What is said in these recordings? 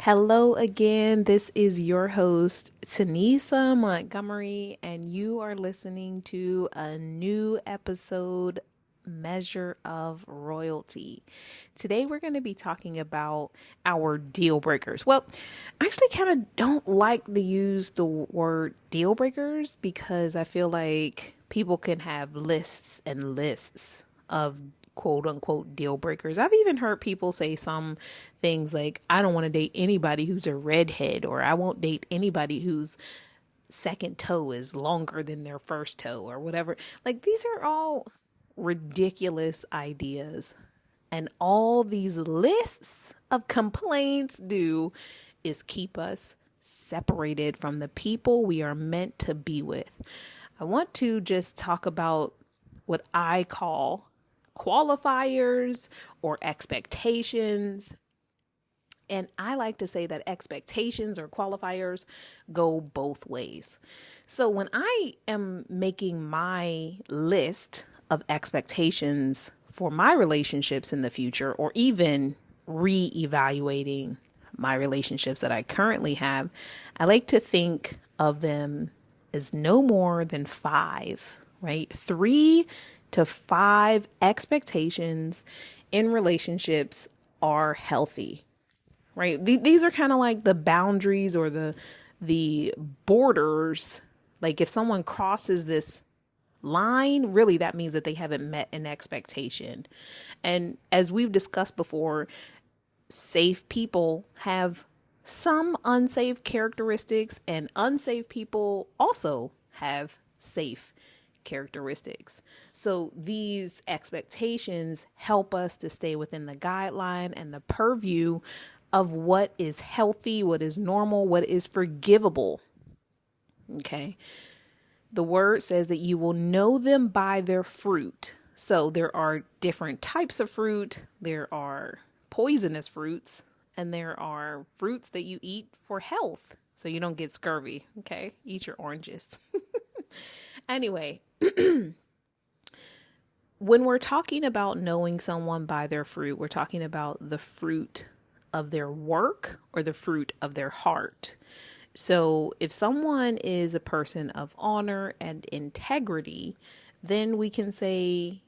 Hello again. This is your host, Tanisa Montgomery, and you are listening to a new episode, Measure of Royalty. Today, we're going to be talking about our deal breakers. Well, I actually kind of don't like to use the word deal breakers because I feel like people can have lists and lists of quote unquote deal breakers. I've even heard people say some things like, I don't want to date anybody who's a redhead, or I won't date anybody whose second toe is longer than their first toe, or whatever. Like, these are all ridiculous ideas. And all these lists of complaints do is keep us separated from the people we are meant to be with. I want to just talk about what I call qualifiers or expectations. And I like to say that expectations or qualifiers go both ways. So when I am making my list of expectations for my relationships in the future, or even re-evaluating my relationships that I currently have, I like to think of them as no more than five, right? 3 to 5 expectations in relationships are healthy, right? These are kind of like the boundaries or the borders. Like, if someone crosses this line, really that means that they haven't met an expectation. And as we've discussed before, safe people have some unsafe characteristics, and unsafe people also have safe characteristics. So these expectations help us to stay within the guideline and the purview of what is healthy, what is normal, what is forgivable. Okay. The word says that you will know them by their fruit. So there are different types of fruit. There are poisonous fruits, and there are fruits that you eat for health, so you don't get scurvy. Okay. Eat your oranges. Anyway, when we're talking about knowing someone by their fruit, we're talking about the fruit of their work or the fruit of their heart. So if someone is a person of honor and integrity, then we can say,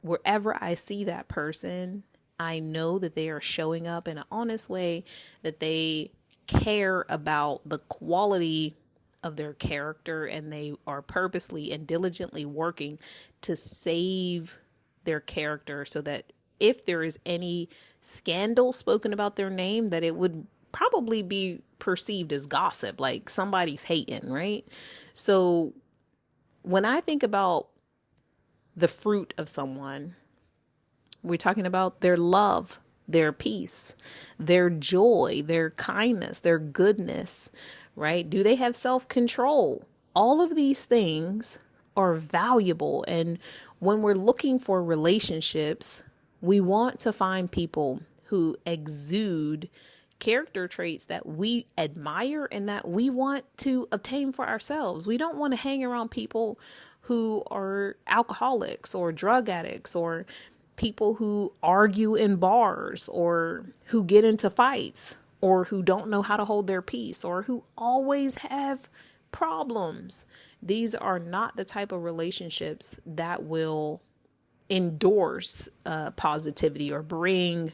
wherever I see that person, I know that they are showing up in an honest way, that they care about the quality of their character, and they are purposely and diligently working to save their character, so that if there is any scandal spoken about their name, that it would probably be perceived as gossip, like somebody's hating, right? So when I think about the fruit of someone, we're talking about their love, their peace, their joy, their kindness, their goodness, right? Do they have self-control? All of these things are valuable. And when we're looking for relationships, we want to find people who exude character traits that we admire and that we want to obtain for ourselves. We don't want to hang around people who are alcoholics or drug addicts, or people who argue in bars, or who get into fights, or who don't know how to hold their peace, or who always have problems. These are not the type of relationships that will endorse positivity or bring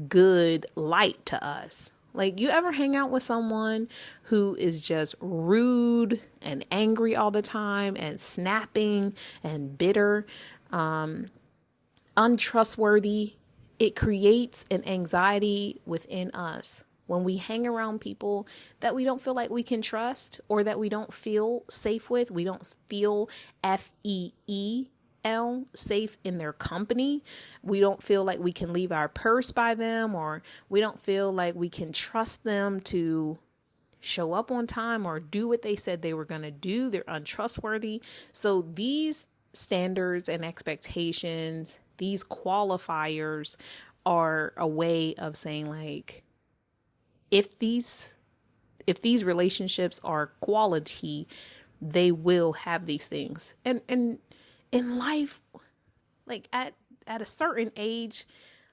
good light to us. Like, you ever hang out with someone who is just rude and angry all the time and snapping and bitter, untrustworthy? It creates an anxiety within us when we hang around people that we don't feel like we can trust, or that we don't feel safe with. We don't feel safe in their company. We don't feel like we can leave our purse by them, or we don't feel like we can trust them to show up on time or do what they said they were going to do. They're untrustworthy. So these standards and expectations, these qualifiers, are a way of saying, like, if these relationships are quality, they will have these things. And in life, like at a certain age,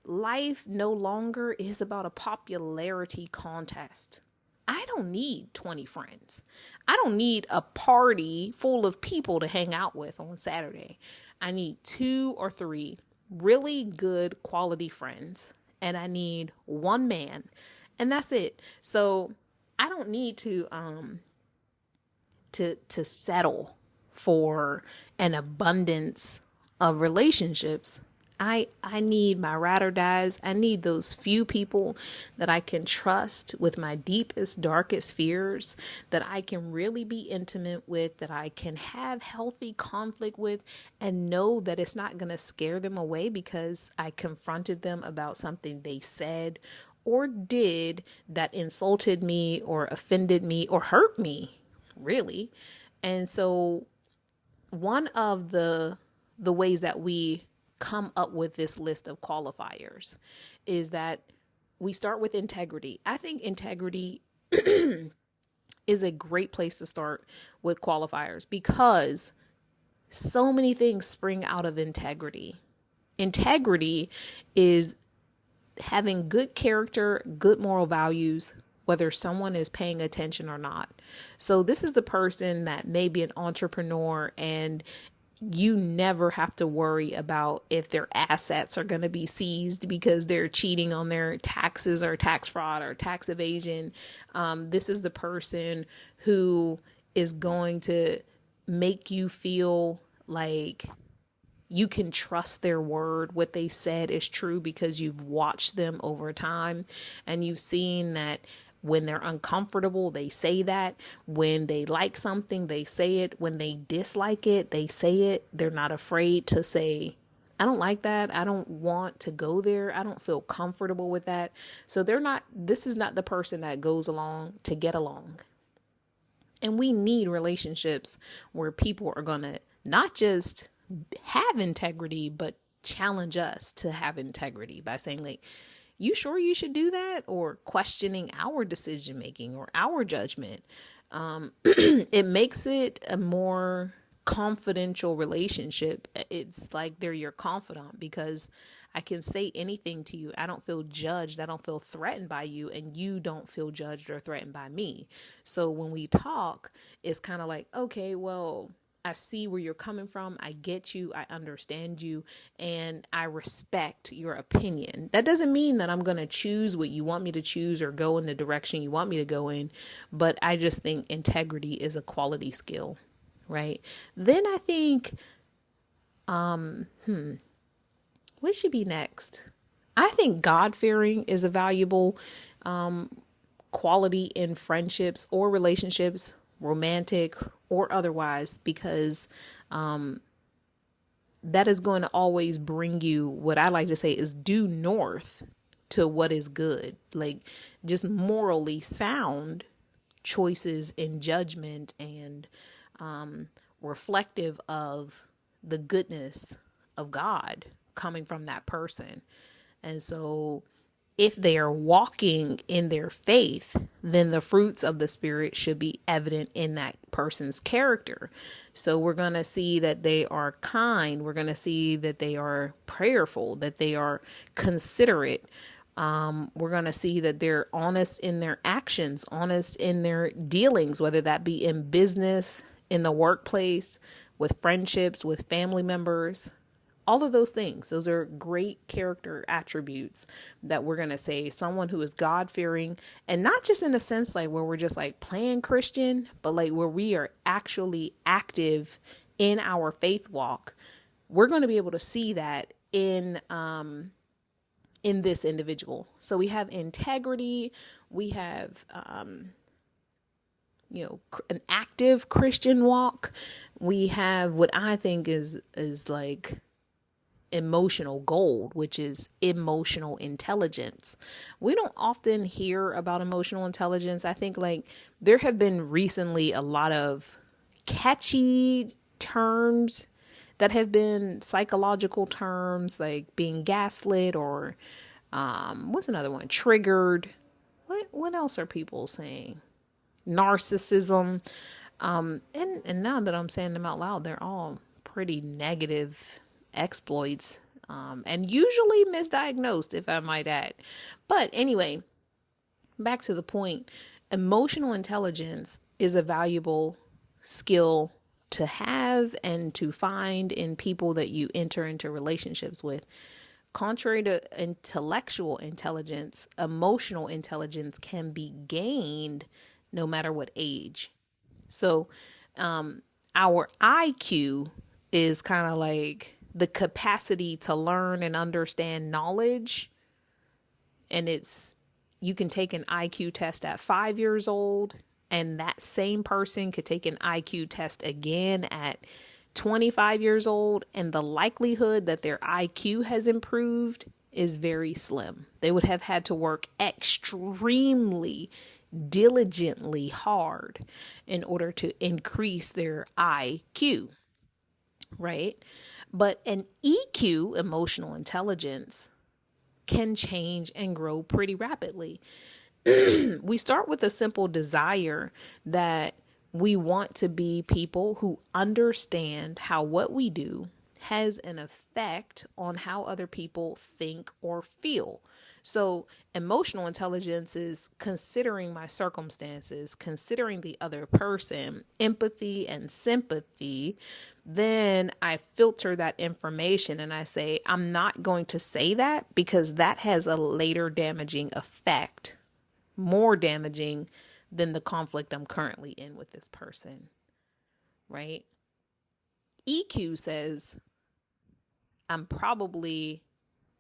life no longer is about a popularity contest. I don't need 20 friends. I don't need a party full of people to hang out with on Saturday. I need 2 or 3 really good quality friends, and I need one man, and that's it. So I don't need to settle for an abundance of relationships. I need my ride or dies. I need those few people that I can trust with my deepest, darkest fears, that I can really be intimate with, that I can have healthy conflict with, and know that it's not going to scare them away because I confronted them about something they said or did that insulted me or offended me or hurt me, really. And so one of the ways that we come up with this list of qualifiers is that we start with integrity. I think integrity is a great place to start with qualifiers because so many things spring out of integrity. Integrity is having good character, good moral values, whether someone is paying attention or not. So this is the person that may be an entrepreneur, and you never have to worry about if their assets are going to be seized because they're cheating on their taxes or tax fraud or tax evasion. This is the person who is going to make you feel like you can trust their word. What they said is true because you've watched them over time and you've seen that when they're uncomfortable, they say that. When they like something, they say it. When they dislike it, they say it. They're not afraid to say, I don't like that. I don't want to go there. I don't feel comfortable with that. So this is not the person that goes along to get along. And we need relationships where people are going to not just have integrity, but challenge us to have integrity by saying, like, you sure you should do that? Or questioning our decision making or our judgment. It makes it a more confidential relationship. It's like they're your confidant because I can say anything to you. I don't feel judged. I don't feel threatened by you, and you don't feel judged or threatened by me. So when we talk, it's kind of like, okay, well, I see where you're coming from. I get you. I understand you. And I respect your opinion. That doesn't mean that I'm going to choose what you want me to choose or go in the direction you want me to go in. But I just think integrity is a quality skill, right? Then I think, what should be next? I think God-fearing is a valuable quality in friendships or relationships, romantic or otherwise, because that is going to always bring you what I like to say is due north to what is good, like just morally sound choices in judgment and reflective of the goodness of God coming from that person. And so if they are walking in their faith, then the fruits of the Spirit should be evident in that person's character. So we're going to see that they are kind. We're going to see that they are prayerful, that they are considerate. We're going to see that they're honest in their actions, honest in their dealings, whether that be in business, in the workplace, with friendships, with family members. All of those things, those are great character attributes that we're going to say someone who is God-fearing, and not just in a sense like where we're just like playing Christian, but like where we are actually active in our faith walk. We're going to be able to see that in this individual. So we have integrity, we have an active Christian walk. We have what I think is like emotional gold, which is emotional intelligence. We don't often hear about emotional intelligence. I think like there have been recently a lot of catchy terms that have been psychological terms, like being gaslit or what's another one? Triggered. What else are people saying? Narcissism. And now that I'm saying them out loud, they're all pretty negative exploits and usually misdiagnosed, if I might add. But anyway, back to the point, emotional intelligence is a valuable skill to have and to find in people that you enter into relationships with. Contrary to intellectual intelligence, emotional intelligence can be gained no matter what age. So, our IQ is kind of like the capacity to learn and understand knowledge. And you can take an IQ test at 5 years old, and that same person could take an IQ test again at 25 years old, and the likelihood that their IQ has improved is very slim. They would have had to work extremely diligently hard in order to increase their IQ, right? But an EQ, emotional intelligence, can change and grow pretty rapidly. We start with a simple desire that we want to be people who understand how what we do has an effect on how other people think or feel. So emotional intelligence is considering my circumstances, considering the other person, empathy and sympathy. Then I filter that information and I say, I'm not going to say that because that has a later damaging effect, more damaging than the conflict I'm currently in with this person, right? EQ says, I'm probably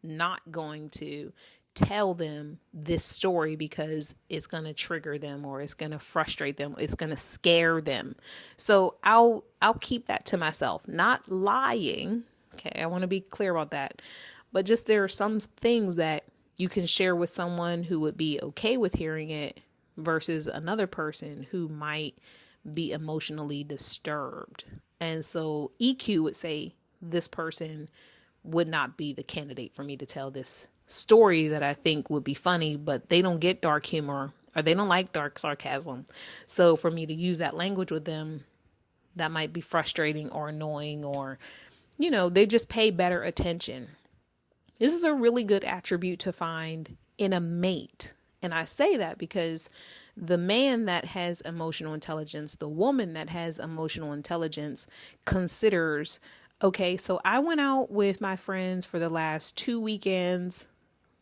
not going to tell them this story because it's going to trigger them or it's going to frustrate them. It's going to scare them. So I'll keep that to myself, not lying. Okay. I want to be clear about that, but just there are some things that you can share with someone who would be okay with hearing it versus another person who might be emotionally disturbed. And so EQ would say this person would not be the candidate for me to tell this story that I think would be funny, but they don't get dark humor or they don't like dark sarcasm. So for me to use that language with them, that might be frustrating or annoying, or, they just pay better attention. This is a really good attribute to find in a mate. And I say that because the man that has emotional intelligence, the woman that has emotional intelligence considers, okay, so I went out with my friends for the last 2 weekends.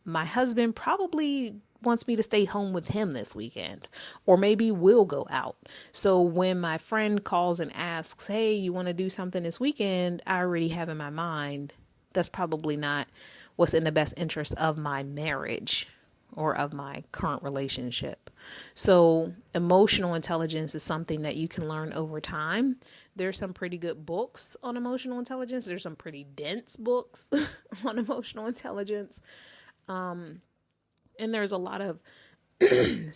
My husband probably wants me to stay home with him this weekend, or maybe we'll go out. So when my friend calls and asks, hey, you want to do something this weekend? I already have in my mind, that's probably not what's in the best interest of my marriage or of my current relationship. So emotional intelligence is something that you can learn over time. There's some pretty good books on emotional intelligence. There's some pretty dense books on emotional intelligence. And there's a lot of, a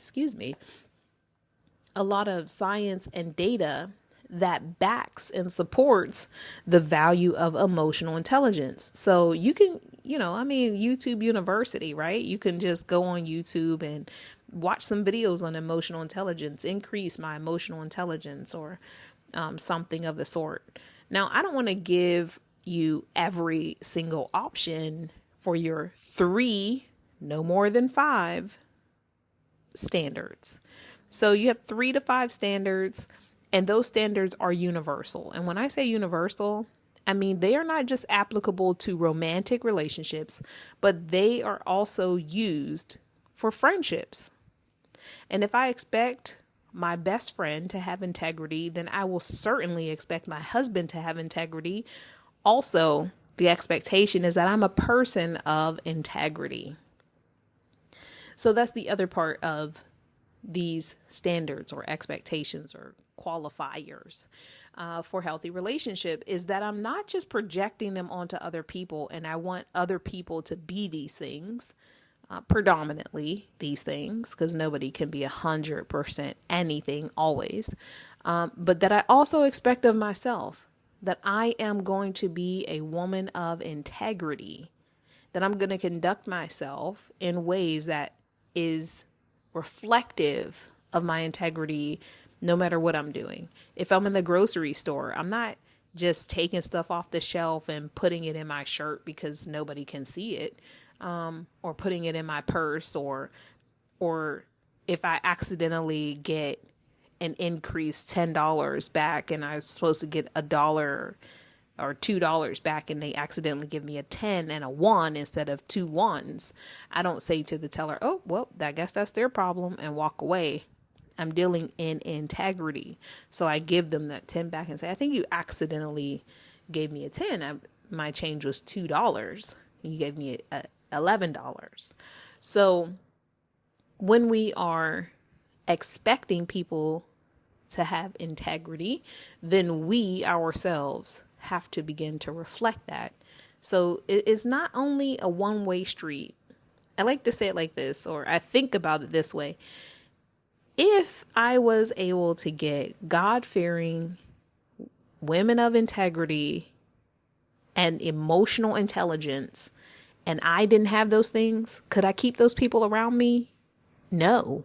lot of science and data that backs and supports the value of emotional intelligence. So you can, YouTube University, right? You can just go on YouTube and watch some videos on emotional intelligence, increase my emotional intelligence, or something of the sort. Now, I don't want to give you every single option for your 3, no more than 5 standards. So you have 3 to 5 standards. And those standards are universal. And when I say universal, I mean they are not just applicable to romantic relationships, but they are also used for friendships. And if I expect my best friend to have integrity, then I will certainly expect my husband to have integrity. Also, the expectation is that I'm a person of integrity. So that's the other part of these standards or expectations or qualifiers for healthy relationship, is that I'm not just projecting them onto other people and I want other people to be these things, predominantly these things, because nobody can be 100% anything always. But that I also expect of myself that I am going to be a woman of integrity, that I'm going to conduct myself in ways that is reflective of my integrity, no matter what I'm doing. If I'm in the grocery store, I'm not just taking stuff off the shelf and putting it in my shirt because nobody can see it, or putting it in my purse, or if I accidentally get an increased $10 back and I'm supposed to get $1 or $2 back and they accidentally give me a 10 and a 1 instead of 2 ones, I don't say to the teller, oh, well, I guess that's their problem, and walk away. I'm dealing in integrity. So I give them that 10 back and say, I think you accidentally gave me a 10. My change was $2. You gave me $11. So when we are expecting people to have integrity, then we ourselves have to begin to reflect that. So it's not only a one-way street. I like to say it like this, or I think about it this way. If I was able to get God-fearing women of integrity and emotional intelligence, and I didn't have those things, could I keep those people around me? No.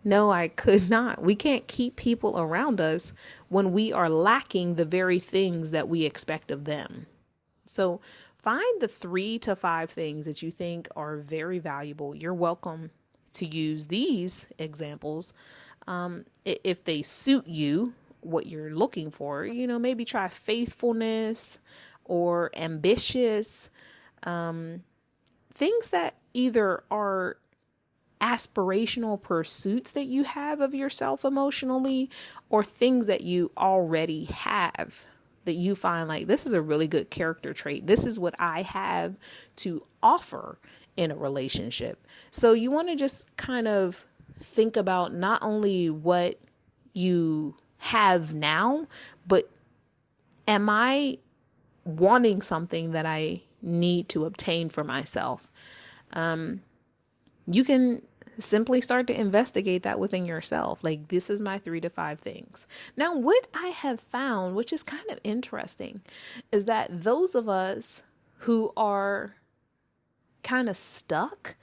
No, I could not. We can't keep people around us when we are lacking the very things that we expect of them. So find the 3 to 5 things that you think are very valuable. You're welcome to use these examples if they suit you, what you're looking for. Maybe try faithfulness or ambitious, things that either are aspirational pursuits that you have of yourself emotionally, or things that you already have that you find like, this is a really good character trait. This is what I have to offer in a relationship. So you want to just kind of think about not only what you have now, but am I wanting something that I need to obtain for myself? You can simply start to investigate that within yourself. Like, this is my 3 to 5 things. Now, what I have found, which is kind of interesting, is that those of us who are kind of stuck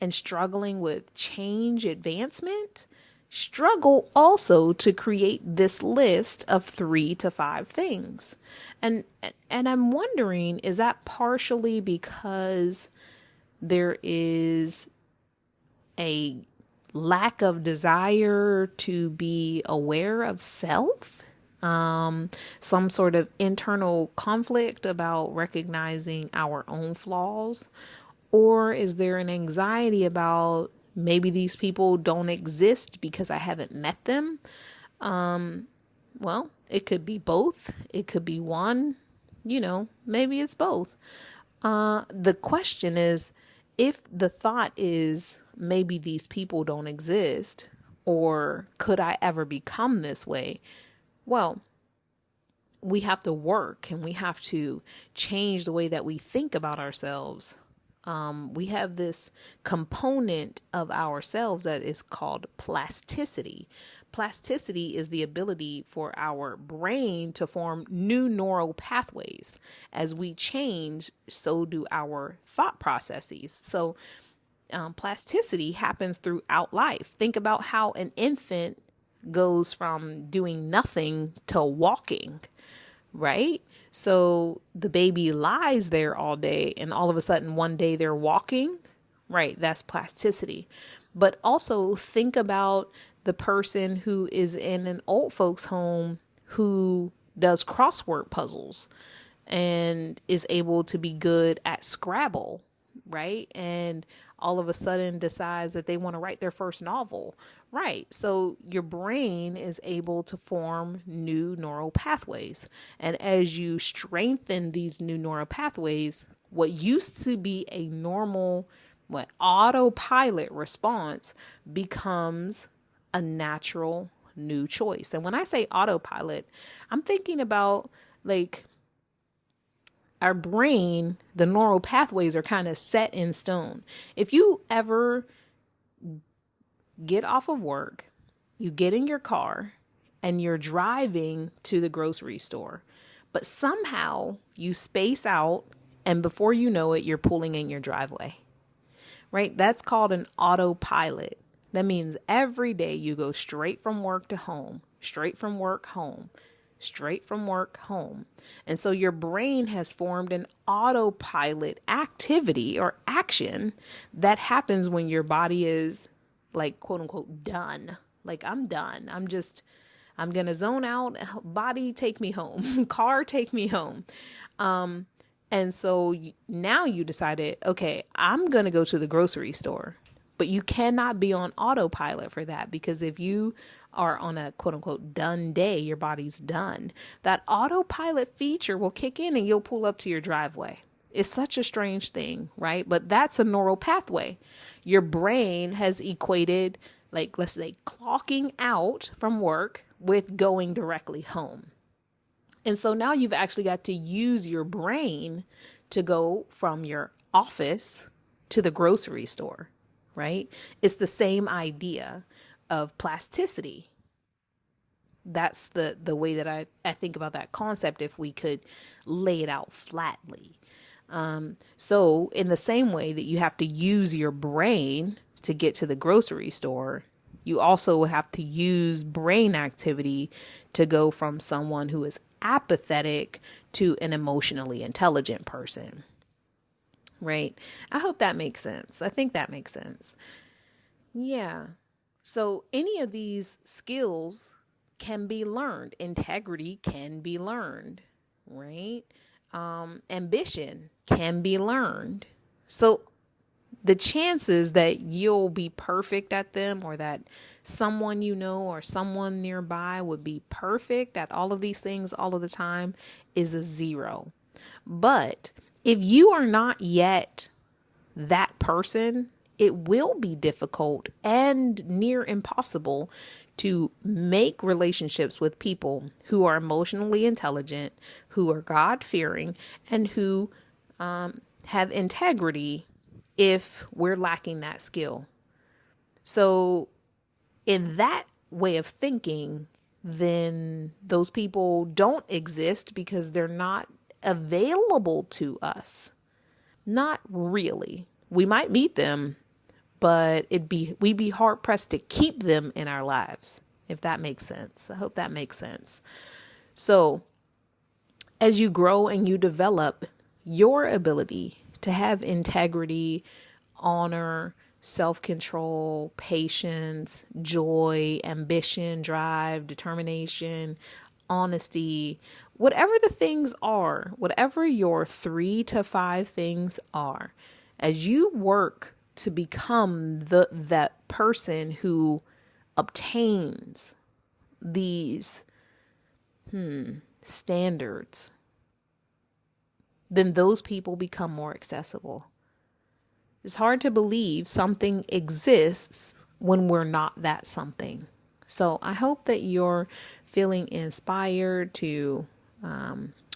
and struggling with change advancement struggle also to create this list of 3 to 5 things. And I'm wondering, is that partially because there is a lack of desire to be aware of self, some sort of internal conflict about recognizing our own flaws? Or is there an anxiety about maybe these people don't exist because I haven't met them? Well, it could be both. It could be one, maybe it's both. The question is, if the thought is maybe these people don't exist, or could I ever become this way? Well, we have to work and we have to change the way that we think about ourselves. We have this component of ourselves that is called plasticity. Plasticity is the ability for our brain to form new neural pathways. As we change, so do our thought processes. So plasticity happens throughout life. Think about how an infant goes from doing nothing to walking, right? So the baby lies there all day and all of a sudden one day they're walking, right? That's plasticity. But also think about the person who is in an old folks home who does crossword puzzles and is able to be good at Scrabble, right? And all of a sudden decides that they want to write their first novel, right? So your brain is able to form new neural pathways. And as you strengthen these new neural pathways, what used to be a normal, autopilot response becomes a natural new choice. And when I say autopilot, I'm thinking about like our brain, the neural pathways are kind of set in stone. If you ever get off of work, you get in your car and you're driving to the grocery store, but somehow you space out and before you know it, you're pulling in your driveway, right? That's called an autopilot. That means every day you go straight from work to home, straight from work home, straight from work home. And so your brain has formed an autopilot activity or action that happens when your body is like, quote unquote, done. Like, I'm done. I'm going to zone out. Body, take me home. Car, take me home. And so now you decided, okay, I'm going to go to the grocery store. But you cannot be on autopilot for that, because if you are on a quote unquote done day, your body's done, that autopilot feature will kick in and you'll pull up to your driveway. It's such a strange thing, right? But that's a neural pathway. Your brain has equated, like, let's say, clocking out from work with going directly home. And so now you've actually got to use your brain to go from your office to the grocery store. Right? It's the same idea of plasticity. That's the way that I think about that concept, if we could lay it out flatly. So in the same way that you have to use your brain to get to the grocery store, you also would have to use brain activity to go from someone who is apathetic to an emotionally intelligent person. Right? I hope that makes sense. I think that makes sense. Yeah. So any of these skills can be learned. Integrity can be learned, right? Ambition can be learned. So the chances that you'll be perfect at them, or that someone you know or someone nearby would be perfect at all of these things all of the time, is a 0. But if you are not yet that person, it will be difficult and near impossible to make relationships with people who are emotionally intelligent, who are God-fearing, and who have integrity if we're lacking that skill. So in that way of thinking, then those people don't exist because they're not available to us. Not really. We might meet them, but we'd be hard pressed to keep them in our lives, if that makes sense. I hope that makes sense. So as you grow and you develop your ability to have integrity, honor, self-control, patience, joy, ambition, drive, determination, honesty, whatever the things are, whatever your 3 to 5 things are, as you work to become that person who obtains these standards, then those people become more accessible. It's hard to believe something exists when we're not that something. So I hope that you're feeling inspired to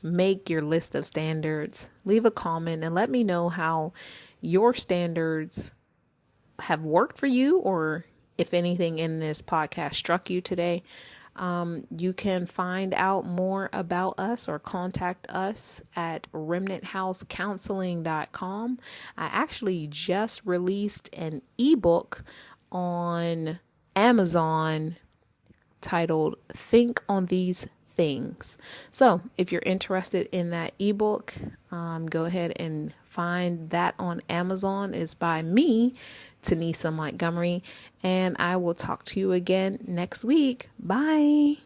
make your list of standards. Leave a comment and let me know how your standards have worked for you, or if anything in this podcast struck you today. You can find out more about us or contact us at remnanthousecounseling.com. I actually just released an ebook on Amazon titled Think on These Things. So if you're interested in that ebook, go ahead and find that on Amazon. It's by me, Tanisa Montgomery, and I will talk to you again next week. Bye.